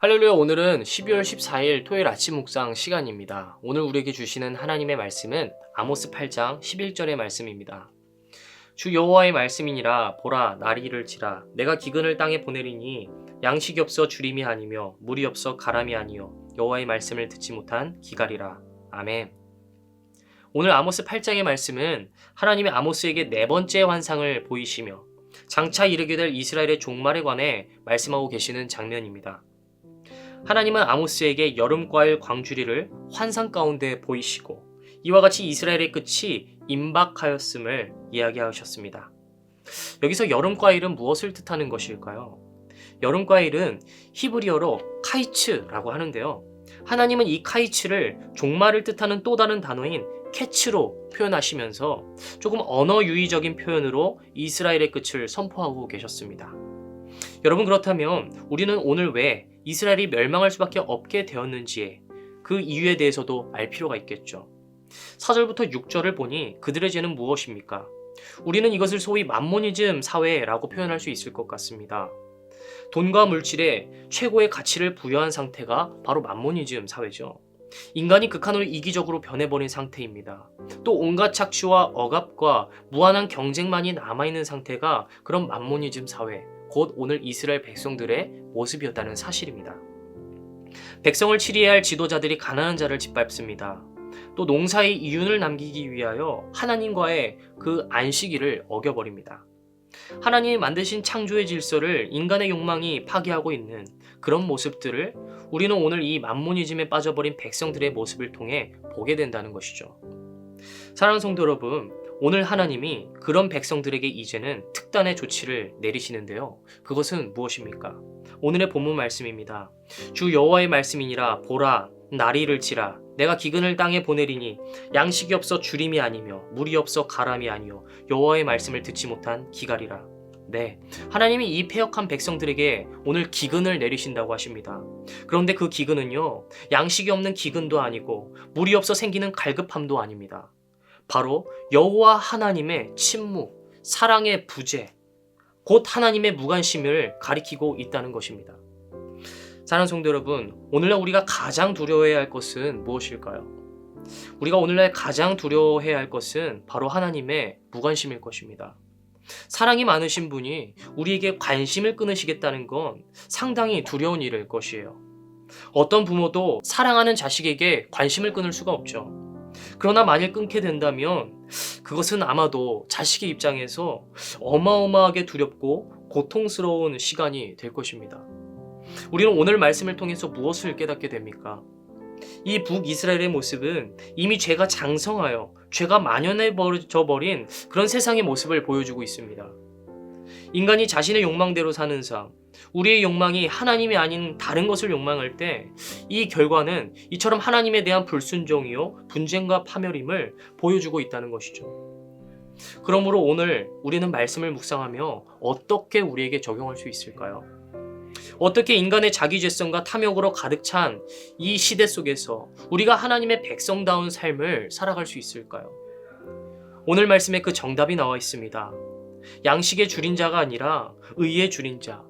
할렐루야. 오늘은 12월 14일 토요일 아침 묵상 시간입니다. 오늘 우리에게 주시는 하나님의 말씀은 아모스 8장 11절의 말씀입니다. 주 여호와의 말씀이니라. 보라, 날이 이를지라. 내가 기근을 땅에 보내리니 양식이 없어 주림이 아니며 물이 없어 가람이 아니요 여호와의 말씀을 듣지 못한 기갈이라. 아멘. 오늘 아모스 8장의 말씀은 하나님의 아모스에게 네 번째 환상을 보이시며 장차 이르게 될 이스라엘의 종말에 관해 말씀하고 계시는 장면입니다. 하나님은 아모스에게 여름과일 광주리를 환상 가운데 보이시고 이와 같이 이스라엘의 끝이 임박하였음을 이야기하셨습니다. 여기서 여름과일은 무엇을 뜻하는 것일까요? 여름과일은 히브리어로 카이츠라고 하는데요. 하나님은 이 카이츠를 종말을 뜻하는 또 다른 단어인 캐츠로 표현하시면서 조금 언어 유의적인 표현으로 이스라엘의 끝을 선포하고 계셨습니다. 여러분, 그렇다면 우리는 오늘 왜 이스라엘이 멸망할 수밖에 없게 되었는지에 그 이유에 대해서도 알 필요가 있겠죠. 4절부터 6절을 보니 그들의 죄는 무엇입니까? 우리는 이것을 소위 맘모니즘 사회라고 표현할 수 있을 것 같습니다. 돈과 물질에 최고의 가치를 부여한 상태가 바로 맘모니즘 사회죠. 인간이 극한으로 이기적으로 변해버린 상태입니다. 또 온갖 착취와 억압과 무한한 경쟁만이 남아있는 상태가 그런 맘모니즘 사회, 곧 오늘 이스라엘 백성들의 모습이었다는 사실입니다. 백성을 치리해야 할 지도자들이 가난한 자를 짓밟습니다. 또 농사의 이윤을 남기기 위하여 하나님과의 그 안식일을 어겨버립니다. 하나님이 만드신 창조의 질서를 인간의 욕망이 파괴하고 있는 그런 모습들을 우리는 오늘 이 맘모니즘에 빠져버린 백성들의 모습을 통해 보게 된다는 것이죠. 사랑하는 성도 여러분, 오늘 하나님이 그런 백성들에게 이제는 특단의 조치를 내리시는데요. 그것은 무엇입니까? 오늘의 본문 말씀입니다. 주 여호와의 말씀이니라. 보라, 날이 이를지라. 내가 기근을 땅에 보내리니 양식이 없어 주림이 아니며 물이 없어 가람이 아니요 여호와의 말씀을 듣지 못한 기갈이라. 네, 하나님이 이 패역한 백성들에게 오늘 기근을 내리신다고 하십니다. 그런데 그 기근은요, 양식이 없는 기근도 아니고 물이 없어 생기는 갈급함도 아닙니다. 바로 여호와 하나님의 침묵, 사랑의 부재, 곧 하나님의 무관심을 가리키고 있다는 것입니다. 사랑하는 성도 여러분, 오늘날 우리가 가장 두려워해야 할 것은 무엇일까요? 우리가 오늘날 가장 두려워해야 할 것은 바로 하나님의 무관심일 것입니다. 사랑이 많으신 분이 우리에게 관심을 끊으시겠다는 건 상당히 두려운 일일 것이에요. 어떤 부모도 사랑하는 자식에게 관심을 끊을 수가 없죠. 그러나 만일 끊게 된다면 그것은 아마도 자식의 입장에서 어마어마하게 두렵고 고통스러운 시간이 될 것입니다. 우리는 오늘 말씀을 통해서 무엇을 깨닫게 됩니까? 이 북이스라엘의 모습은 이미 죄가 장성하여 죄가 만연해져 버린 그런 세상의 모습을 보여주고 있습니다. 인간이 자신의 욕망대로 사는 삶, 우리의 욕망이 하나님이 아닌 다른 것을 욕망할 때 이 결과는 이처럼 하나님에 대한 불순종이요 분쟁과 파멸임을 보여주고 있다는 것이죠. 그러므로 오늘 우리는 말씀을 묵상하며 어떻게 우리에게 적용할 수 있을까요? 어떻게 인간의 자기죄성과 탐욕으로 가득 찬 이 시대 속에서 우리가 하나님의 백성다운 삶을 살아갈 수 있을까요? 오늘 말씀에 그 정답이 나와 있습니다. 양식의 줄인 자가 아니라 의의 줄인 자,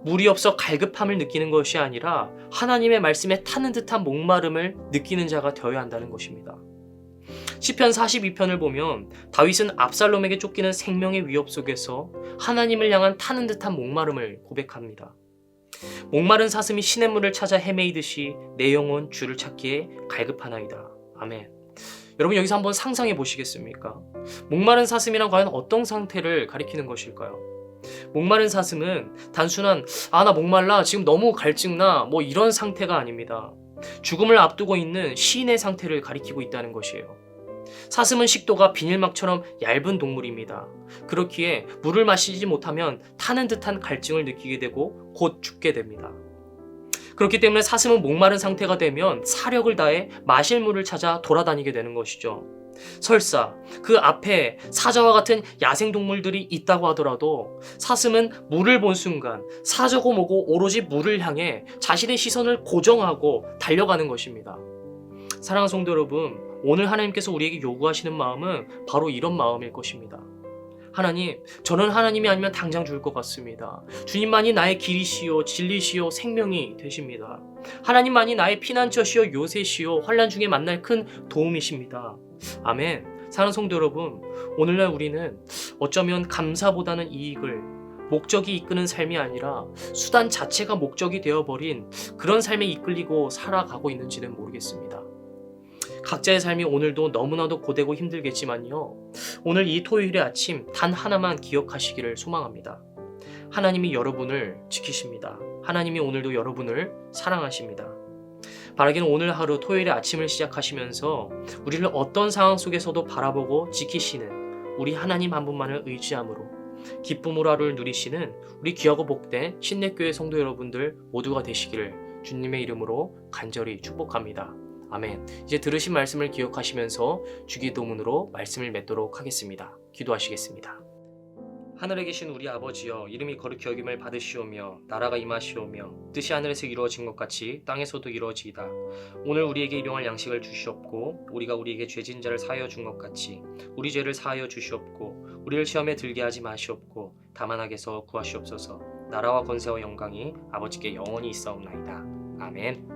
물이 없어 갈급함을 느끼는 것이 아니라 하나님의 말씀에 타는 듯한 목마름을 느끼는 자가 되어야 한다는 것입니다. 시편 42편을 보면 다윗은 압살롬에게 쫓기는 생명의 위협 속에서 하나님을 향한 타는 듯한 목마름을 고백합니다. 목마른 사슴이 시냇물을 찾아 헤매이듯이 내 영혼 주를 찾기에 갈급하나이다. 아멘. 여러분, 여기서 한번 상상해 보시겠습니까? 목마른 사슴이란 과연 어떤 상태를 가리키는 것일까요? 목마른 사슴은 단순한 나 목말라, 지금 너무 갈증나, 이런 상태가 아닙니다. 죽음을 앞두고 있는 시인의 상태를 가리키고 있다는 것이에요. 사슴은 식도가 비닐막처럼 얇은 동물입니다. 그렇기에 물을 마시지 못하면 타는 듯한 갈증을 느끼게 되고 곧 죽게 됩니다. 그렇기 때문에 사슴은 목마른 상태가 되면 사력을 다해 마실 물을 찾아 돌아다니게 되는 것이죠. 설사 그 앞에 사자와 같은 야생동물들이 있다고 하더라도 사슴은 물을 본 순간 사자고 뭐고 오로지 물을 향해 자신의 시선을 고정하고 달려가는 것입니다. 사랑하는 성도 여러분, 오늘 하나님께서 우리에게 요구하시는 마음은 바로 이런 마음일 것입니다. 하나님, 저는 하나님이 아니면 당장 죽을 것 같습니다. 주님만이 나의 길이시요 진리시요 생명이 되십니다. 하나님만이 나의 피난처시요 요새시요 환난 중에 만날 큰 도움이십니다. 아멘. 사랑하는 성도 여러분, 오늘날 우리는 어쩌면 감사보다는 이익을, 목적이 이끄는 삶이 아니라 수단 자체가 목적이 되어버린 그런 삶에 이끌리고 살아가고 있는지는 모르겠습니다. 각자의 삶이 오늘도 너무나도 고되고 힘들겠지만요, 오늘 이 토요일의 아침 단 하나만 기억하시기를 소망합니다. 하나님이 여러분을 지키십니다. 하나님이 오늘도 여러분을 사랑하십니다. 바라기는 오늘 하루 토요일의 아침을 시작하시면서 우리를 어떤 상황 속에서도 바라보고 지키시는 우리 하나님 한 분만을 의지함으로 기쁨으로 하루를 누리시는 우리 귀하고 복된 신내교회 성도 여러분들 모두가 되시기를 주님의 이름으로 간절히 축복합니다. 아멘. 이제 들으신 말씀을 기억하시면서 주기도문으로 말씀을 맺도록 하겠습니다. 기도하시겠습니다. 하늘에 계신 우리 아버지여, 이름이 거룩히 여김을 받으시오며 나라가 임하시오며 뜻이 하늘에서 이루어진 것 같이 땅에서도 이루어지이다. 오늘 우리에게 일용할 양식을 주시옵고 우리가 우리에게 죄진 자를 사하여 준 것 같이 우리 죄를 사하여 주시옵고 우리를 시험에 들게 하지 마시옵고 다만 악에서 구하시옵소서. 나라와 권세와 영광이 아버지께 영원히 있사옵나이다. 아멘.